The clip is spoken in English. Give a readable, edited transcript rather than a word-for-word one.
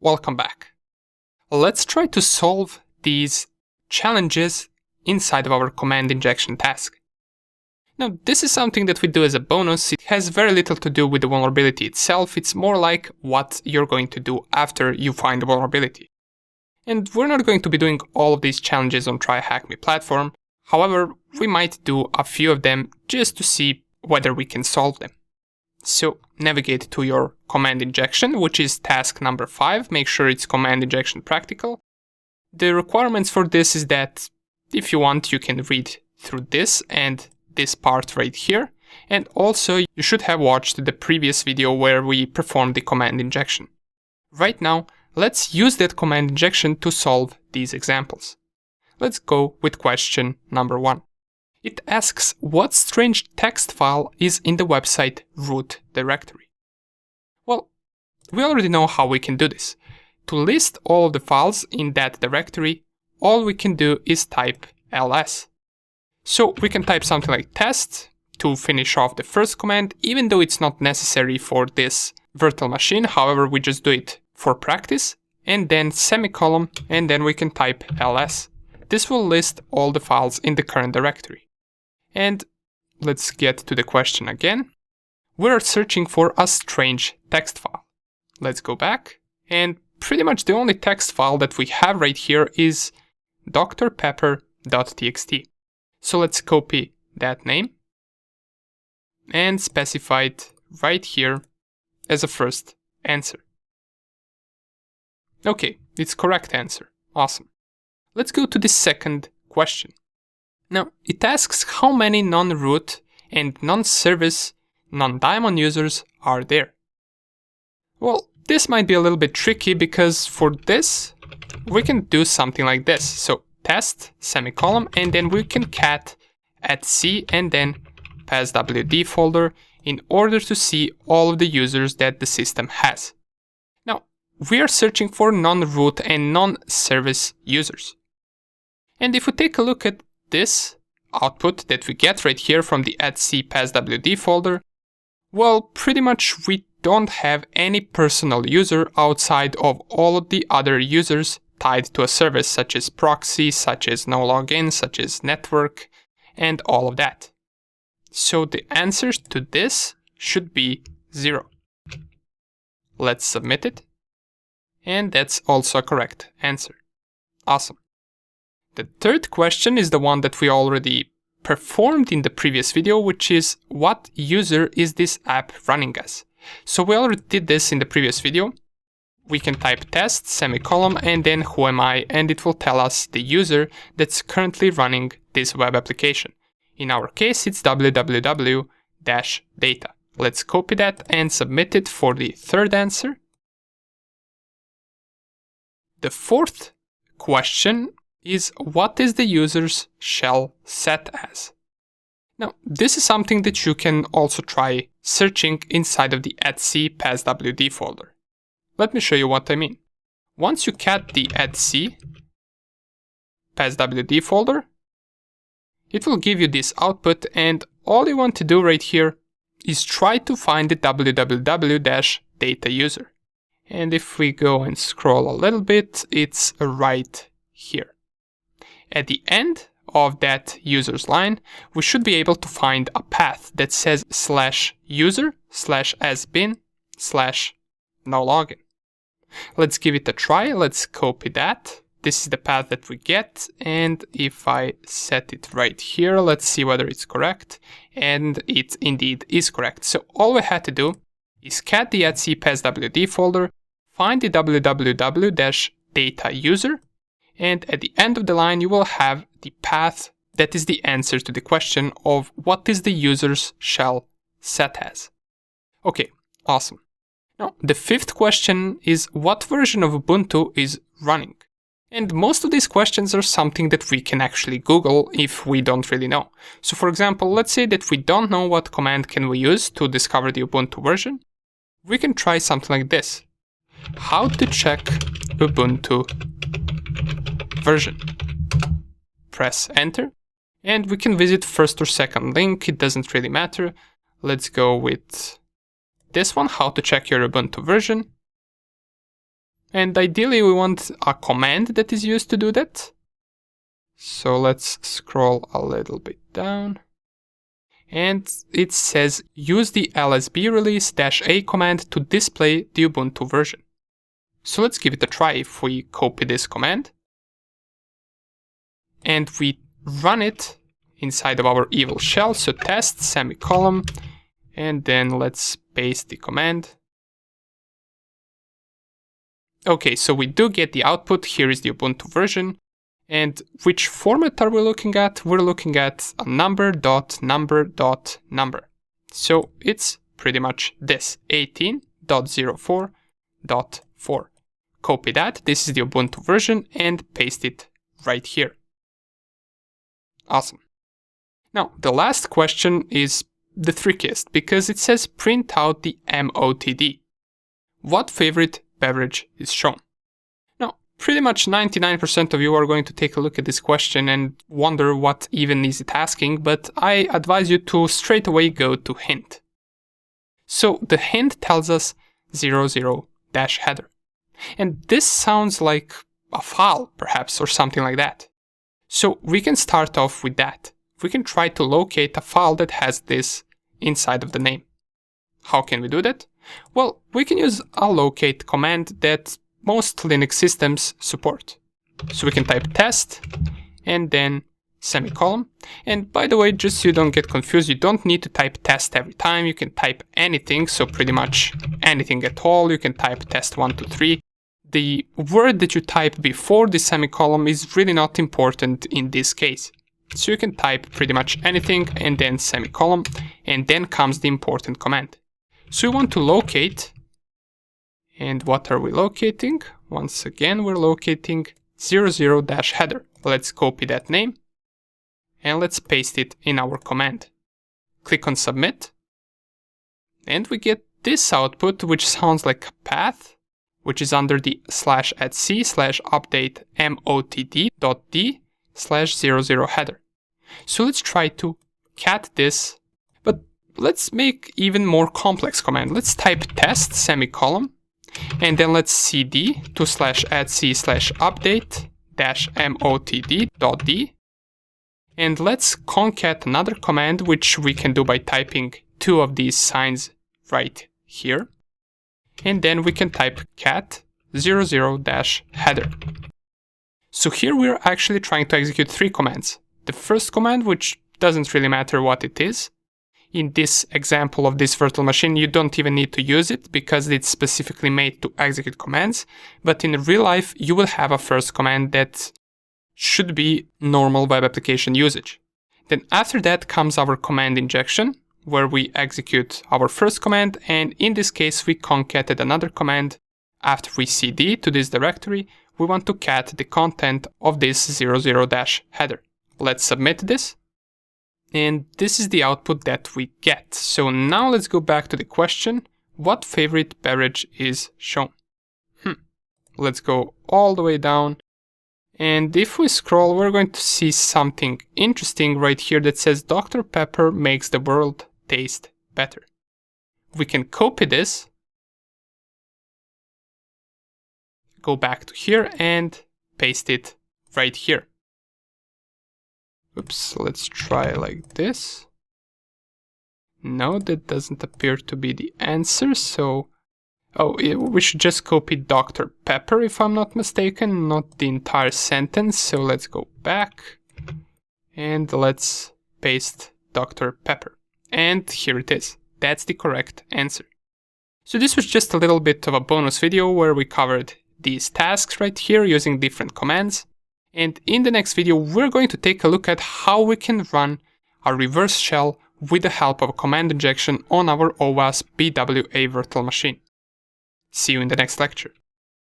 Welcome back. Let's try to solve these challenges inside of our command injection task. Now, this is something that we do as a bonus. It has very little to do with the vulnerability itself. It's more like what you're going to do after you find the vulnerability. And we're not going to be doing all of these challenges on tryhackme platform. However, we might do a few of them just to see whether we can solve them. So navigate to your command injection, which is task number 5. Make sure it's command injection practical. The requirements for this is that if you want, you can read through this and this part right here. And also you should have watched the previous video where we performed the command injection. Right now, let's use that command injection to solve these examples. Let's go with question number 1. It asks what strange text file is in the website root directory. Well, we already know how we can do this. To list all of the files in that directory, all we can do is type ls. So we can type something like test to finish off the first command, even though it's not necessary for this virtual machine. However, we just do it for practice, and then semicolon, and then we can type ls. This will list all the files in the current directory. And let's get to the question again. We're searching for a strange text file. Let's go back, and pretty much the only text file that we have right here is drpepper.txt. So let's copy that name and specify it right here as a first answer. Okay, it's correct answer. Awesome. Let's go to the second question. Now, it asks how many non-root and non-service, non-daemon users are there. Well, this might be a little bit tricky because for this, we can do something like this. So test, semicolon, and then we can cat @c and then passwd folder in order to see all of the users that the system has. Now, we are searching for non-root and non-service users. And if we take a look at this output that we get right here from the @c passwd folder, well, pretty much we don't have any personal user outside of all of the other users tied to a service such as proxy, such as no login, such as network, and all of that. So the answer to this should be 0. Let's submit it. And that's also a correct answer. Awesome. The third question is the one that we already performed in the previous video, which is what user is this app running as? So we already did this in the previous video. We can type test, semicolon, and then who am I, and it will tell us the user that's currently running this web application. In our case, it's www-data. Let's copy that and submit it for the third answer. The fourth question is what is the user's shell set as? Now, this is something that you can also try searching inside of the @c passwd folder. Let me show you what I mean. Once you cat the @c passwd folder, it will give you this output, and all you want to do right here is try to find the www-data user. And if we go and scroll a little bit, it's right here. At the end of that user's line, we should be able to find a path that says /user/has-been/no-login. Let's give it a try. Let's copy that. This is the path that we get. And if I set it right here, let's see whether it's correct. And it indeed is correct. So all we had to do is cat the @c passwd folder, find the www-data user, and at the end of the line, you will have the path that is the answer to the question of what is the user's shell set as. Okay, awesome. Now, the fifth question is what version of Ubuntu is running? And most of these questions are something that we can actually Google if we don't really know. So for example, let's say that we don't know what command can we use to discover the Ubuntu version. We can try something like this. How to check Ubuntu version. Press enter, and we can visit first or second link, it doesn't really matter. Let's go with this one, how to check your Ubuntu version. And ideally we want a command that is used to do that. So let's scroll a little bit down. And it says use the lsb release-a command to display the Ubuntu version. So let's give it a try. If we copy this command and we run it inside of our evil shell, so test semicolon, and then let's paste the command. Okay, so we do get the output. Here is the Ubuntu version. And which format are we looking at? We're looking at a number.number.number. So it's pretty much this, 18.04.4. Copy that, this is the Ubuntu version, and paste it right here. Awesome. Now, the last question is the trickiest, because it says print out the MOTD. What favorite beverage is shown? Now, pretty much 99% of you are going to take a look at this question and wonder what even is it asking, but I advise you to straight away go to hint. So the hint tells us 00-header. And this sounds like a file, perhaps, or something like that. So we can start off with that. We can try to locate a file that has this inside of the name. How can we do that? Well, we can use a locate command that most Linux systems support. So we can type test and then semicolon. And by the way, just so you don't get confused, you don't need to type test every time. You can type anything, so pretty much anything at all. You can type test 1, 2, 3. The word that you type before the semicolon is really not important in this case. So you can type pretty much anything and then semicolon, and then comes the important command. So we want to locate, and what are we locating? Once again, we're locating 00-header. Let's copy that name, and let's paste it in our command. Click on submit, and we get this output, which sounds like a path, which is under the /@c/update motd.d/00-header. So let's try to cat this, but let's make even more complex command. Let's type test semicolon, and then let's cd to /@c/update-motd.d, and let's concat another command, which we can do by typing two of these signs right here. And then we can type cat 00-header. So here we're actually trying to execute three commands. The first command, which doesn't really matter what it is. In this example of this virtual machine, you don't even need to use it because it's specifically made to execute commands. But in real life, you will have a first command that should be normal web application usage. Then after that comes our command injection, where we execute our first command, and in this case we concated another command. After we cd to this directory, we want to cat the content of this 00-header. Let's submit this, and this is the output that we get. So now let's go back to the question, what favorite beverage is shown? Let's go all the way down, and if we scroll, we're going to see something interesting right here that says Dr. Pepper makes the world taste better. We can copy this, go back to here and paste it right here. Oops, let's try like this. No, that doesn't appear to be the answer, so... Oh, we should just copy Dr. Pepper if I'm not mistaken, not the entire sentence, so let's go back and let's paste Dr. Pepper. And here it is. That's the correct answer. So this was just a little bit of a bonus video where we covered these tasks right here using different commands. And in the next video, we're going to take a look at how we can run a reverse shell with the help of a command injection on our OWASP BWA virtual machine. See you in the next lecture.